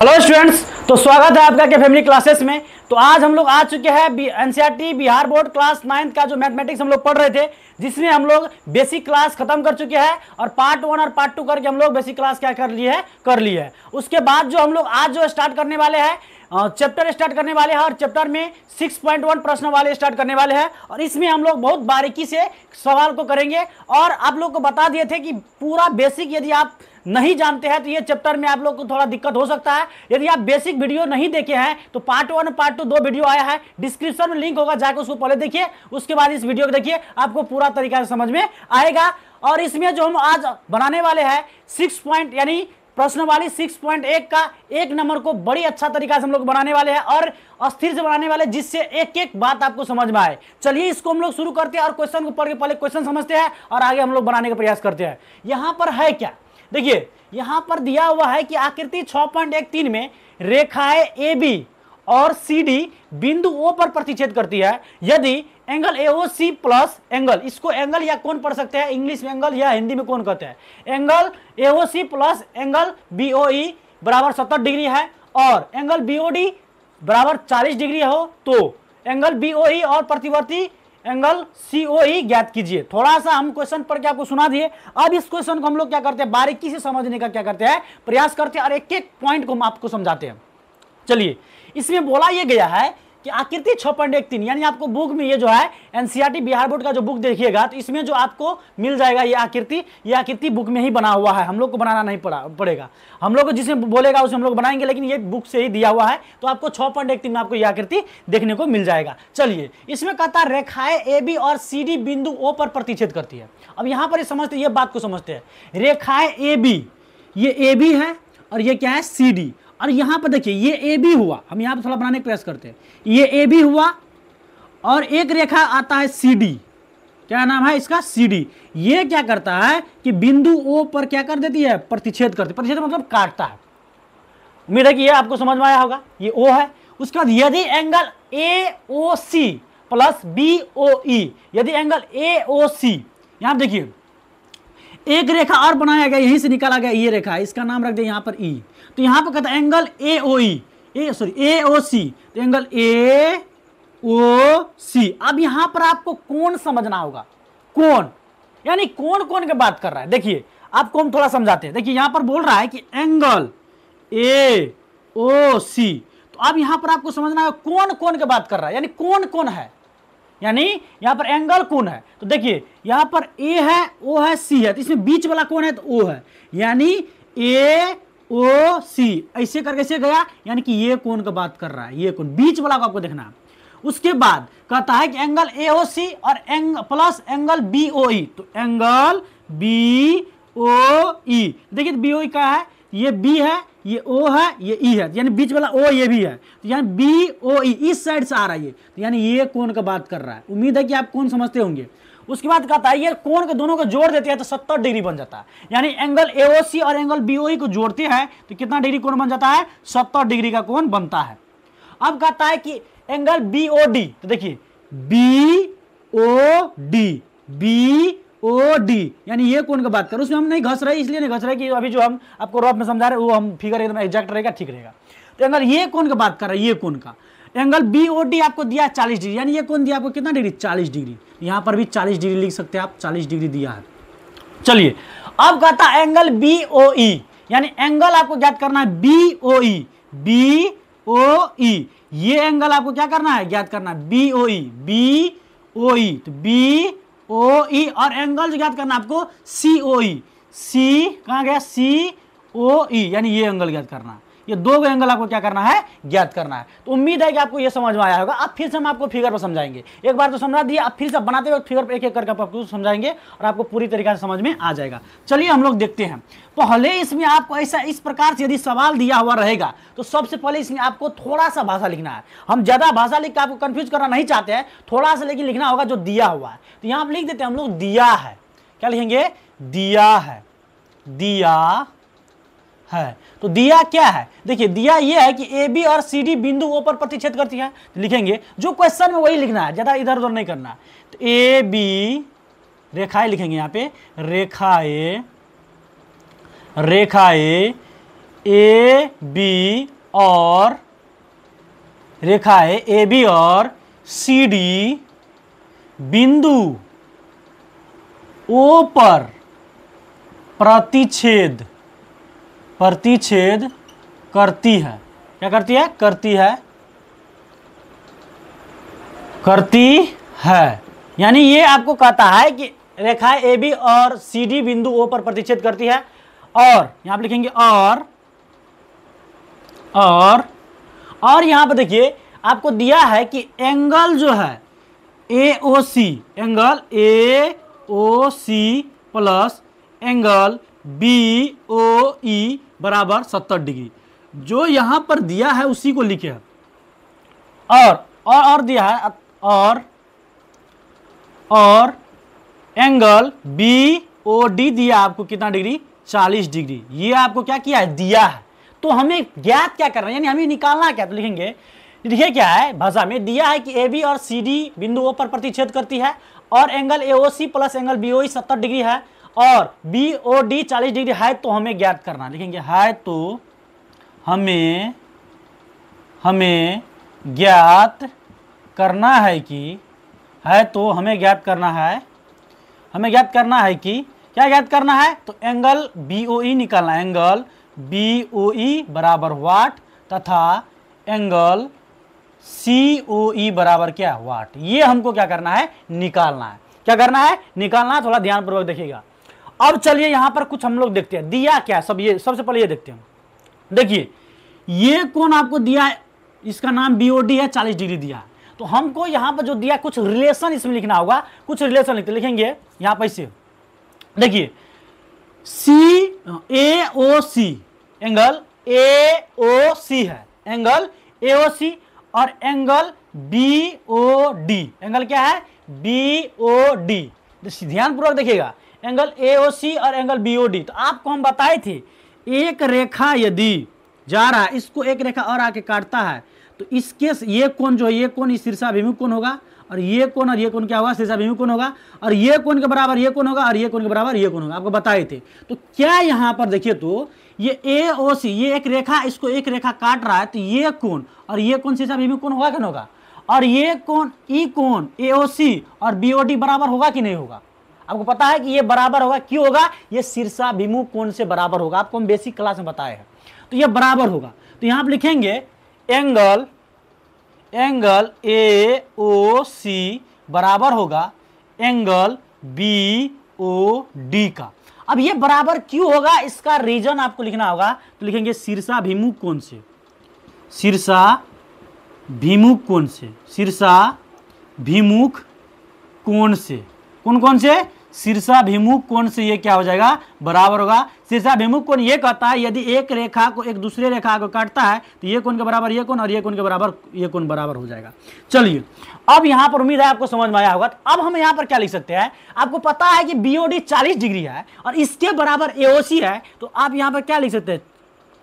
Hello students, तो स्वागत है आपका के फैमिली क्लासेस में। तो आज हम लोग आ चुके हैं एनसीईआरटी बिहार बोर्ड क्लास 9 का जो मैथमेटिक्स हम लोग पढ़ रहे थे, जिसमें हम लोग बेसिक क्लास खत्म कर चुके हैं और पार्ट 1 और पार्ट 2 करके हम लोग बेसिक क्लास क्या कर ली है। उसके बाद जो हम लोग आज जो स्टार्ट करने वाले हैं, चैप्टर स्टार्ट करने वाले हैं और चैप्टर में 6.1 प्रश्न वाले स्टार्ट करने वाले हैं और इसमें हम लोग बहुत बारीकी से सवाल को करेंगे। और आप लोग को बता दिए थे कि पूरा बेसिक यदि आप नहीं जानते हैं तो ये चैप्टर में आप लोग को थोड़ा दिक्कत हो सकता है। यदि आप बेसिक वीडियो नहीं देखे हैं तो पार्ट 1 पार्ट 2 दो वीडियो आया है, डिस्क्रिप्शन में लिंक होगा, जाकर उसको पहले देखिए, उसके बाद इस वीडियो को देखिए, आपको पूरा तरीका से समझ में आएगा। और इसमें जो हम आज बनाने वाले हैं 6 पॉइंट यानी प्रश्न वाली 6.1 का एक नंबर को बड़ी अच्छा तरीका से हम लोग बनाने वाले हैं और अस्थिर से बनाने वाले, जिससे एक एक बात आपको समझ में आए। चलिए इसको हम लोग शुरू करते हैं और क्वेश्चन को पढ़ के पहले क्वेश्चन समझते हैं और आगे हम लोग बनाने का प्रयास करते हैं। यहां पर है क्या, देखिए यहां पर दिया हुआ है कि आकृति 6.13 में रेखाएं ए बी और सी डी बिंदु ओ पर प्रतिच्छेद करती है। यदि एंगल एओसी प्लस एंगल, इसको एंगल या कोण पढ़ सकते हैं, इंग्लिश में एंगल या हिंदी में कोण कहते हैं। Angle AOC plus angle BOE बराबर 70 डिग्री है और एंगल बीओडी बराबर 40 डिग्री हो तो एंगल बीओई और प्रतिवर्ती एंगल सीओई ज्ञात कीजिए। थोड़ा सा हम क्वेश्चन पढ़ के आपको सुना दिए। अब इस क्वेश्चन को हम लोग क्या करते हैं, बारीकी से समझने का क्या करते हैं, प्रयास करते हैं और एक एक पॉइंट को हम आपको समझाते हैं। चलिए, इसमें बोला यह गया है कि आकृति 6.13 यानी आपको बुक में ये जो है एनसीईआरटी बिहार बोर्ड का जो बुक देखिएगा तो इसमें जो आपको मिल जाएगा ये आकृति बुक में ही बना हुआ है, हम लोग को बनाना नहीं पड़ेगा। हम लोग को जिसमें बोलेगा उसे हम लोग बनाएंगे, लेकिन ये बुक से ही दिया हुआ है तो आपको 6.13 में आपको ये आकृति देखने को मिल जाएगा। चलिए, इसमें कहता है रेखाएं ए बी और सी डी बिंदु ओ पर प्रतिच्छेद करती है। अब यहाँ पर समझते ये बात को समझते हैं, रेखाएं ए बी, ये ए बी है और ये क्या है सी डी। और यहां पर देखिए ये ए बी हुआ, हम यहां पर थोड़ा बनाने का प्रयास करते हैं, ये ए बी हुआ और एक रेखा आता है सी डी, क्या नाम है इसका, सी डी। ये क्या करता है कि बिंदु ओ पर क्या कर देती है, प्रतिच्छेद करती है। प्रतिच्छेद मतलब काटता है। उम्मीद है कि ये आपको समझ में आया होगा। ये ओ है। उसके बाद यदि angle A O C plus B O E, यदि एंगल ए ओ सी, यहां देखिए एक रेखा और बनाया गया, यहीं से निकाला गया ये रेखा, इसका नाम रख दिया यहां पर ई। तो यहां पर कहता है angle A O E, A O सी, तो एंगल ए ओ सी। अब यहां पर आपको कोण समझना होगा, कोण यानी कोण की बात कर रहा है। देखिए आपको हम थोड़ा समझाते हैं। देखिए यहां पर बोल रहा है कि एंगल ए ओ सी, तो अब यहां पर आपको समझना है कोण की बात कर रहा है, यानी कोण है, यानी यहां पर एंगल कोण है। तो देखिए यहां पर ए है, ओ है, सी है, तो इसमें बीच वाला कोण है तो ओ है, यानी ए ओ सी। ऐसे करके ऐसे गया, यानी कि ये कोण की बात कर रहा है, ये कोण बीच वाला को आपको देखना है। उसके बाद कहता है कि एंगल ए ओ सी और प्लस एंगल बी ओ ई, तो एंगल बी ओ ई, देखिए बी ओ ई का है, ये बी है, ये ओ है, ये ई है, यानी बीच वाला ओ ये भी है, तो यानी बी ओ ई इस साइड से आ रहा है ये, तो यानी ये कोण की बात कर रहा है। उम्मीद है कि आप कोण समझते होंगे। उसके बाद कहता है ये कोण के दोनों को जोड़ देते हैं तो 70 डिग्री बन जाता है, यानी एंगल एओसी और एंगल बीओई को जोड़ते हैं तो कितना डिग्री कोण बन जाता है, 70 डिग्री का कोण बनता है। अब कहता है कि एंगल बीओडी, तो देखिए बीओडी यानी ये कोण की बात कर, उसमें हम नहीं घस रहे, इसलिए नहीं घस रहे कि अभी जो हम आपको रफ में समझा रहे हैं वो हम फिगर एकदम एग्जैक्ट रहेगा, ठीक रहेगा। तो एंगल ये कोण की बात कर रहे हैं, ये कोण का एंगल बीओडी आपको दिया 40 डिग्री, यानी ये कोण दिया आपको कितना डिग्री, 40 डिग्री। यहां पर भी 40 डिग्री लिख सकते हैं आप, 40 डिग्री दिया है। चलिए अब कहता है एंगल बीओई, यानी एंगल आपको ज्ञात करना है बीओई, ये एंगल आपको क्या करना है, ज्ञात करना है बीओई, तो बीओई और एंगल जो ज्ञात करना है आपको सीओई, सी कहां गया, सीओई, यानी ये एंगल ज्ञात करना है। ये दो एंगल आपको क्या करना है, ज्ञात करना है। तो उम्मीद है कि आपको ये समझ में आया होगा। अब फिर से हम आपको फिगर पर समझाएंगे, एक बार तो समझा दिया, अब फिर से बनाते हुए फिगर पर एक एक करके आपको समझाएंगे और आपको पूरी तरीके से समझ में आ जाएगा। चलिए हम लोग देखते हैं। पहले इसमें आपको ऐसा इस प्रकार से यदि सवाल दिया हुआ रहेगा तो सबसे पहले इसमें आपको थोड़ा सा भाषा लिखना है। हम ज्यादा भाषा लिख के आपको कंफ्यूज करना नहीं चाहते हैं, थोड़ा सा लेकिन लिखना होगा जो दिया हुआ है। तो यहां आप लिख देते हैं हम लोग दिया है, क्या लिखेंगे, दिया है, दिया है। तो दिया क्या है, देखिए दिया ये है कि ए बी और सी डी बिंदु ओ पर प्रतिच्छेद करती है, तो लिखेंगे जो क्वेश्चन में वही लिखना है, ज्यादा इधर उधर नहीं करना है। तो ए बी रेखाएं लिखेंगे, यहां पे रेखाएं ए बी और रेखा है ए बी और सी डी बिंदु ओ पर प्रतिच्छेद करती है। क्या करती है? करती है। यानी ये आपको कहता है कि रेखा ए बी और सी डी बिंदु ओ पर प्रतिच्छेद करती है। और यहां पर लिखेंगे और यहां पर देखिए आपको दिया है कि एंगल जो है AOC, angle AOC plus angle BOE बराबर 70 डिग्री। जो यहां पर दिया है उसी को लिखे है। और दिया है और एंगल BOD दिया आपको कितना डिग्री? 40 डिग्री। ये आपको क्या किया है? दिया है। तो हमें ज्ञात क्या करना है, यानी हमें निकालना क्या? तो लिखेंगे, देखिए क्या है भाषा में दिया है कि AB और CD बिंदु O पर प्रतिच्छेद करती है और angle AOC plus angle BOE 70 degree है और BOD 40 डिग्री है। तो हमें ज्ञात करना, लिखेंगे है तो हमें ज्ञात करना है कि हमें ज्ञात करना है कि क्या ज्ञात करना है? तो एंगल BOE निकालना है। एंगल BOE बराबर वाट तथा एंगल COE बराबर क्या? वाट। ये हमको क्या करना है? निकालना है। क्या करना है? निकालना है। थोड़ा ध्यानपूर्वक देखिएगा। अब चलिए यहां पर कुछ हम लोग देखते हैं दिया क्या सब। ये सबसे पहले ये देखते हैं। देखिए ये कोण आपको दिया है, इसका नाम BOD है, 40 डिग्री दिया है। तो हमको यहां पर जो दिया कुछ रिलेशन इसमें लिखना होगा। कुछ रिलेशन लिखेंगे यहां पर इसे। देखिए CAOC एंगल AOC है, एंगल AOC और एंगल BOD, एंगल क्या है? BOD। ध्यानपूर्वक देखिएगा, एंगल AOC और एंगल BOD। तो आपको हम बताए थे एक रेखा यदि जा रहा है, इसको एक रेखा और आके काटता है तो इसके ये कोण जो है, ये कोण शीर्षाभिमुख कोण होगा और ये कोण क्या होगा? शीर्षाभिमुख कोण होगा। और ये कोण के बराबर ये कोण होगा और ये कोण के बराबर ये कोण होगा। आपको बताए थे। तो क्या यहाँ पर देखिए तो ये AOC, ये एक रेखा, इसको एक रेखा काट रहा है तो ये कोण और ये कोण शीर्षाभिमुख कोण होगा कि नहीं होगा? और ये कोण ई कोण AOC और BOD बराबर होगा कि नहीं होगा? आपको पता है कि ये बराबर होगा। क्यों होगा? ये शीर्षाभिमुख कोण से बराबर होगा। आपको हम बेसिक क्लास में बताए हैं। तो ये बराबर होगा। तो यहां पर लिखेंगे एंगल AOC बराबर होगा एंगल BOD का। अब ये बराबर क्यों होगा? इसका रीजन आपको लिखना होगा। तो लिखेंगे शीर्षाभिमुख कोण से, शीर्षाभिमुख कोण से कौन से? शीर्षाभिमुख कोण से ये क्या हो जाएगा? बराबर होगा। शीर्षाभिमुख कोण ये कहता है यदि एक रेखा को एक दूसरे रेखा को काटता है तो ये कोण के बराबर ये कोण और ये कोण के बराबर ये कोण बराबर हो जाएगा। चलिए अब यहां पर उम्मीद है आपको समझ में आया होगा। तो अब हम यहां पर क्या लिख सकते हैं? आपको पता है कि BOD 40 डिग्री है और इसके बराबर AOC है। तो आप यहां पर क्या लिख सकते हैं?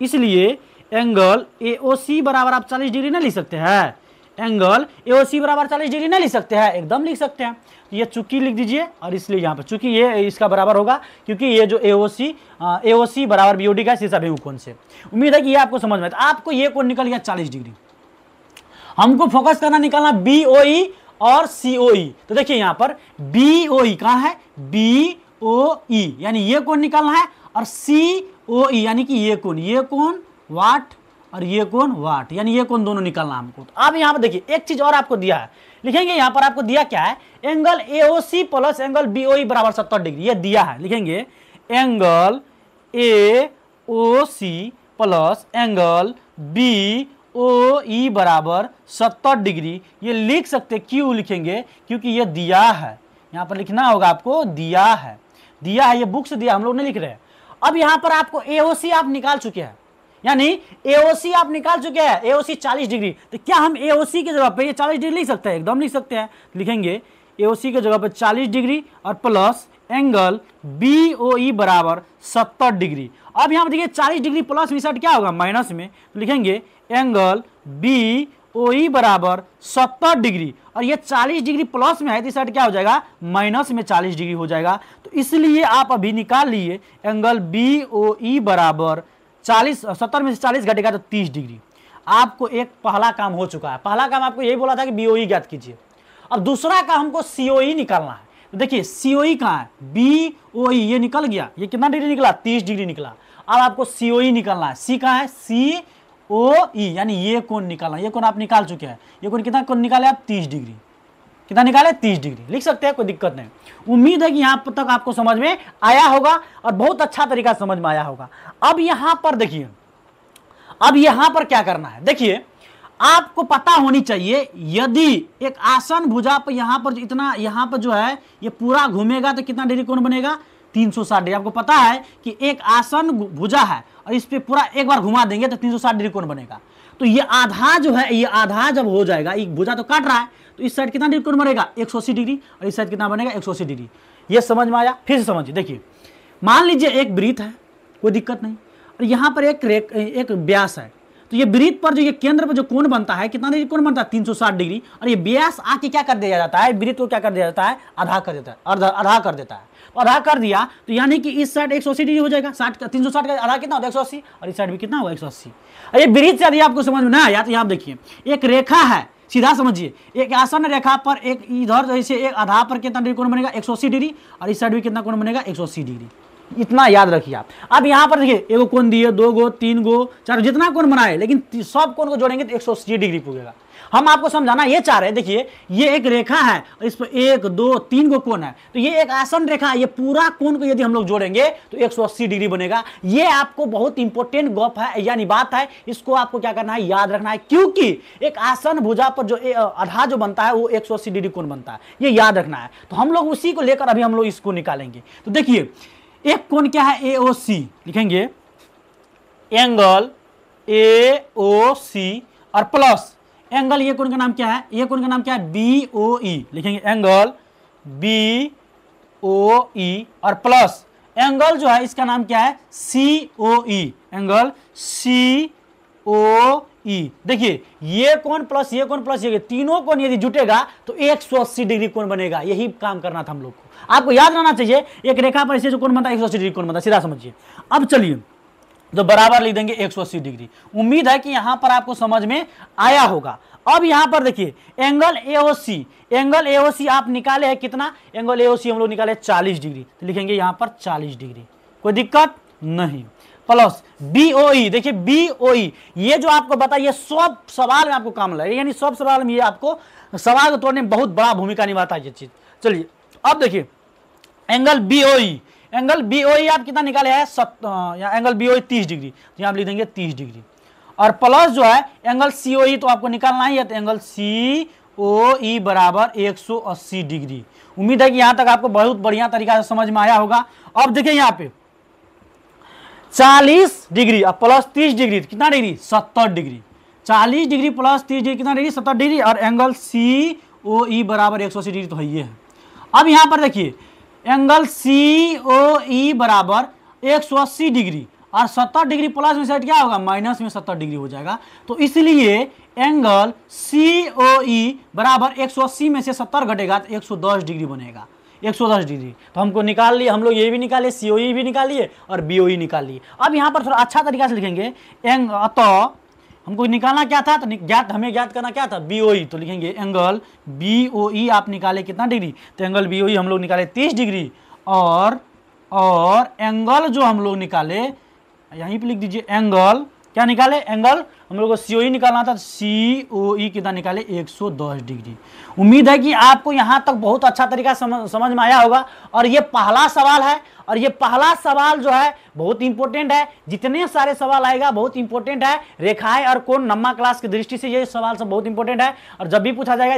इसलिए एंगल AOC बराबर आप 40 डिग्री नहीं लिख सकते हैं। एंगल AOC बराबर 40 डिग्री नहीं लिख सकते हैं, एकदम लिख सकते हैं। तो ये चूंकि लिख दीजिए और इसलिए यहाँ पर चूंकि ये इसका बराबर होगा क्योंकि ये जो AOC बराबर BOD का शीर्षाभिमुख कोण से। उम्मीद है कि ये आपको समझ में। तो आपको ये कोण निकल गया 40 डिग्री। हमको फोकस करना निकालना BOE और COE। तो देखिए यहाँ पर BOE कहाँ है? BOE यानी ये कोण निकालना है और COE यानी कि ये कोण वाट और ये कोण वाट, यानी ये कोण दोनों निकालना हमको। तो अब यहाँ पर देखिए एक चीज और आपको दिया है। लिखेंगे यहाँ पर आपको दिया क्या है? Angle AOC plus angle BOE बराबर 70 डिग्री। ये दिया है। लिखेंगे angle AOC plus angle BOE बराबर 70 डिग्री। ये लिख सकते। क्यों लिखेंगे? क्योंकि ये दिया है। यहाँ पर लिखना होगा आपको, दिया है। ये बुक से दिया, हम लोग नहीं लिख रहे। अब यहाँ पर आपको AOC आप निकाल चुके हैं, यानी AOC आप निकाल चुके हैं। AOC 40 degree. तो क्या हम AOC की जगह पे ये 40 डिग्री लिख सकते हैं? एकदम लिख सकते हैं। लिखेंगे AOC की जगह पे 40 डिग्री और प्लस एंगल BOE बराबर 70 डिग्री। अब यहाँ पर देखिए 40 डिग्री प्लस में क्या होगा? माइनस में। तो लिखेंगे एंगल BOE बराबर 70 डिग्री और ये 40 डिग्री प्लस में है तो इस साइड क्या हो जाएगा? माइनस में 40 डिग्री हो जाएगा। तो इसलिए आप अभी निकाल लिए एंगल BOE बराबर 70 में से 40 घटेगा तो 30 डिग्री। आपको एक पहला काम हो चुका है। पहला काम आपको यही बोला था कि बीओई ज्ञात कीजिए। अब दूसरा काम हमको सीओई निकालना है। तो देखिए सीओई कहाँ है, बीओई ये निकल गया, ये कितना डिग्री निकला, 30 डिग्री निकला। अब आपको सीओई निकालना है। सी कहाँ है, सीओई, यानी ये कोण निकालना। ये कोण आप निकाल चुके हैं। ये कोण कितना कोण निकाले आप, 30 डिग्री। कितना निकाले, 30 डिग्री। लिख सकते हैं, कोई दिक्कत नहीं। उम्मीद है कि यहां तक आपको समझ में आया होगा और बहुत अच्छा तरीका समझ में आया होगा। अब यहां पर देखिए, अब यहां पर क्या करना है, देखिए आपको पता होनी चाहिए, यदि एक आसन भुजा पर यहां पर इतना, यहां पर जो है ये पूरा घूमेगा तो कितना डिग्री कोण बनेगा, 360 डिग्री। आपको पता है कि एक आसन भुजा है और इस पे पूरा एक बार घुमा देंगे तो 360 डिग्री कोण बनेगा। तो ये आधा जो है, ये आधा जब हो जाएगा, एक भुजा तो काट रहा है, तो इस साइड कितना डिग्री कोण बनेगा, 180 डिग्री, और इस साइड कितना बनेगा, 180 डिग्री। ये समझ में आया। फिर से समझिए, देखिए मान लीजिए एक वृत्त है, कोई दिक्कत नहीं, और यहाँ पर एक व्यास है। तो ये वृत्त पर जो ये केंद्र पर जो कोण बनता है, कितना डिग्री कोण बनता है, 360 डिग्री। और ये व्यास आके क्या कर दिया जाता है, वृत्त को क्या कर दिया जाता है, आधा कर देता है, आधा कर देता है। आधा कर दिया तो यानी कि इस साइड 180 डिग्री हो जाएगा। 360 का आधा कितना होता है, 180, और इस साइड भी कितना होगा, 180। ये वृत्त से यदि आपको समझ में ना आया तो यहाँ देखिए एक रेखा है, सीधा समझिए, एक आसन रेखा पर एक इधर जैसे एक आधा पर कितना डिग्री कोण बनेगा, 180 डिग्री, और इस साइड भी कितना कोण बनेगा, 180 डिग्री। इतना याद रखिए आप। अब यहाँ पर देखिए एगो कोण दिए, 2 गो, 3 गो, 4, जितना कोण बनाए, लेकिन सब कोण को जोड़ेंगे तो 180 डिग्री पुगेगा। हम आपको समझाना ये चाह रहे हैं, देखिए ये एक रेखा है और इस पर 1, 2, 3 गो कोण है, तो ये एक आसन रेखा है। ये पूरा कोण को यदि हम लोग जोड़ेंगे तो 180 डिग्री बनेगा। ये आपको बहुत इंपॉर्टेंट गप है, यानी बात है, इसको आपको क्या करना है, याद रखना है, क्योंकि एक आसन भुजा पर जो आधा जो बनता है वो 180 डिग्री कोण बनता है, ये याद रखना है। तो हम लोग उसी को लेकर अभी हम लोग इसको निकालेंगे। तो देखिए एक कोण क्या है, एओसी, लिखेंगे एंगल एओसी, और प्लस एंगल, ये कोण का नाम क्या है, ये कोण का नाम क्या है, बीओई, लिखेंगे एंगल बीओई, और प्लस एंगल जो है इसका नाम क्या है, सीओई, एंगल सीओई। देखिए ये कोण प्लस ये कोण प्लस ये, तीनों कोण यदि जुटेगा तो 180 डिग्री कोण बनेगा। यही काम करना था हम लोग को। आपको याद रहना चाहिए, एक रेखा पर ऐसे जो कोण बनता है 180 डिग्री कोण बनता है, सीधा समझिए। अब चलिए तो बराबर लिख देंगे 180 डिग्री। उम्मीद है कि यहां पर आपको समझ में आया होगा। अब यहां पर देखिए एंगल एओसी, एंगल एओसी आप निकाले है कितना, एंगल एओसी हम लोग निकाले 40 डिग्री, तो लिखेंगे यहां पर 40 डिग्री, कोई दिक्कत नहीं। प्लस बीओई, देखिए बीओई ये जो आपको बता, ये सब सवाल में आपको काम लगे, यानी सब सवाल में ये आपको सवाल को तोड़ने में बहुत बड़ा भूमिका निभाता है ये चीज। चलिए अब देखिए एंगल बीओई, एंगल बीओई आप कितना निकाले हैं, एंगल बीओई 30 डिग्री, तो यहाँ आप लिख देंगे 30 डिग्री। और प्लस जो है एंगल सीओई तो आपको निकालना ही है, तो एंगल सीओई बराबर 180 डिग्री। उम्मीद है कि यहां तक आपको बहुत बढ़िया तरीका से समझ में आया होगा। अब देखिए यहाँ पे 40 डिग्री और प्लस 30 डिग्री कितना degree, 70 degree. 40 degree plus 30 degree कितना डिग्री, 70 डिग्री, और एंगल सीओई बराबर 180 डिग्री, तो है ये है। अब यहां पर देखिए एंगल सीओई बराबर 180 डिग्री और 70 डिग्री प्लस में सेट क्या होगा, माइनस में 70 डिग्री हो जाएगा। तो इसलिए एंगल सीओई बराबर 180 में से 70 घटेगा तो 110 डिग्री बनेगा, 110 डिग्री। तो हमको निकाल लिए, हम लोग ये भी निकाले, सीओई भी निकालिए और बीओई निकाल लिए। अब यहाँ पर थोड़ा अच्छा तरीका से लिखेंगे, तो हमको निकालना क्या था, तो हमें ज्ञात करना क्या था, बीओई, तो लिखेंगे एंगल बीओई आप निकाले कितना डिग्री, तो एंगल बीओई हम लोग निकाले 30 डिग्री, और एंगल जो हम लोग निकाले यहीं पे लिख दीजिए, एंगल क्या निकाले, एंगल हम लोग को सीओई निकालना था, सीओई कितना निकाले 110 डिग्री। उम्मीद है कि आपको यहां तक बहुत अच्छा तरीका समझ में आया होगा। और ये पहला सवाल है, और ये पहला सवाल जो है बहुत इंपॉर्टेंट है। जितने सारे सवाल आएगा बहुत इंपॉर्टेंट है। रेखाएं और कोण नम्मा क्लास की दृष्टि से ये सवाल सब बहुत इंपॉर्टेंट है। और जब भी पूछा जाएगा,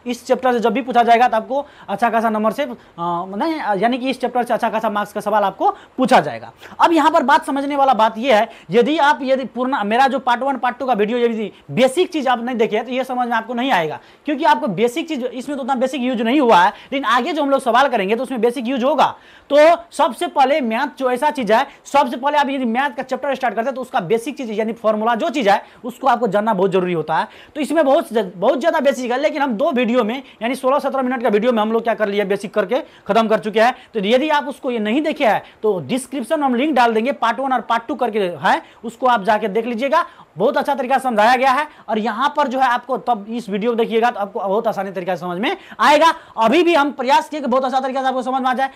इस चैप्टर से जब भी पूछा जाएगा तो आपको अच्छा खासा नंबर से नहीं, यानी कि इस चैप्टर से अच्छा खासा मार्क्स का सवाल आपको पूछा जाएगा। अब यहाँ पर बात समझने वाला बात यह है, यदि पूर्ण मेरा जो पार्ट 1 वन पार्ट 2 का वीडियो यदि बेसिक चीज आप नहीं देखे तो ये समझ में आपको नहीं आएगा, क्योंकि आपको बेसिक चीज इसमें तो उतना बेसिक यूज नहीं हुआ है, लेकिन आगे जो हम लोग सवाल करेंगे तो उसमें बेसिक यूज होगा। तो सबसे पहले मैथ जो ऐसा चीज है, सबसे पहले आप यदि मैथ का चैप्टर स्टार्ट करते हैं तो उसका बेसिक चीज यानी फॉर्मूला जो चीज है उसको आपको जानना बहुत जरूरी होता है। तो इसमें बहुत ज्यादा बेसिक है, लेकिन हम 2 वीडियो में यानी 16-17 मिनट का वीडियो में हम लोग क्या कर लिया, बेसिक करके खत्म कर चुके हैं। तो यदि आप उसको ये नहीं देखे हैं तो डिस्क्रिप्शन में हम लिंक डाल देंगे, पार्ट 1 और पार्ट 2 करके है, उसको आप जाके देख लीजिएगा। बहुत अच्छा तरीका से समझाया गया है और यहाँ पर जो है आपको तब इस वीडियो को देखिएगा तो आपको बहुत आसानी तरीके से समझ में आएगा। अभी भी हम प्रयास किए कि बहुत अच्छा तरीका से आपको समझ में आ जाए।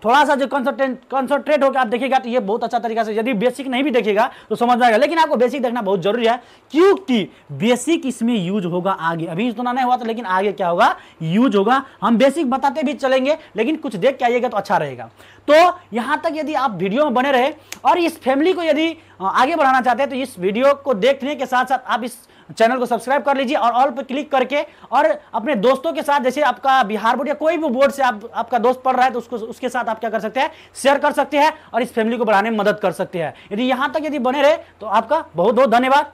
थोड़ा सा जो कंसंट्रेट होकर आप देखिएगा तो ये बहुत अच्छा तरीका से, यदि बेसिक नहीं भी देखिएगा तो समझ में आएगा, लेकिन आपको बेसिक देखना बहुत जरूरी है, क्योंकि बेसिक इसमें यूज होगा आगे। अभी इतना नहीं हुआ तो लेकिन आगे क्या होगा, यूज होगा। हम बेसिक बताते भी चलेंगे, लेकिन कुछ देख के आइएगा तो अच्छा रहेगा। तो यहां तक यदि आप वीडियो में बने रहे और इस फैमिली को यदि आगे बढ़ाना चाहते हैं तो इस वीडियो को देखने के साथ साथ आप इस चैनल को सब्सक्राइब कर लीजिए और ऑल पर क्लिक करके और अपने दोस्तों के साथ, जैसे आपका बिहार बोर्ड या कोई भी बोर्ड से आपका दोस्त पढ़ रहा है तो उसके साथ आप क्या कर सकते हैं, शेयर कर सकते हैं और इस फैमिली को बढ़ाने में मदद कर सकते हैं। यदि यहां तक यदि बने रहे तो आपका बहुत बहुत धन्यवाद।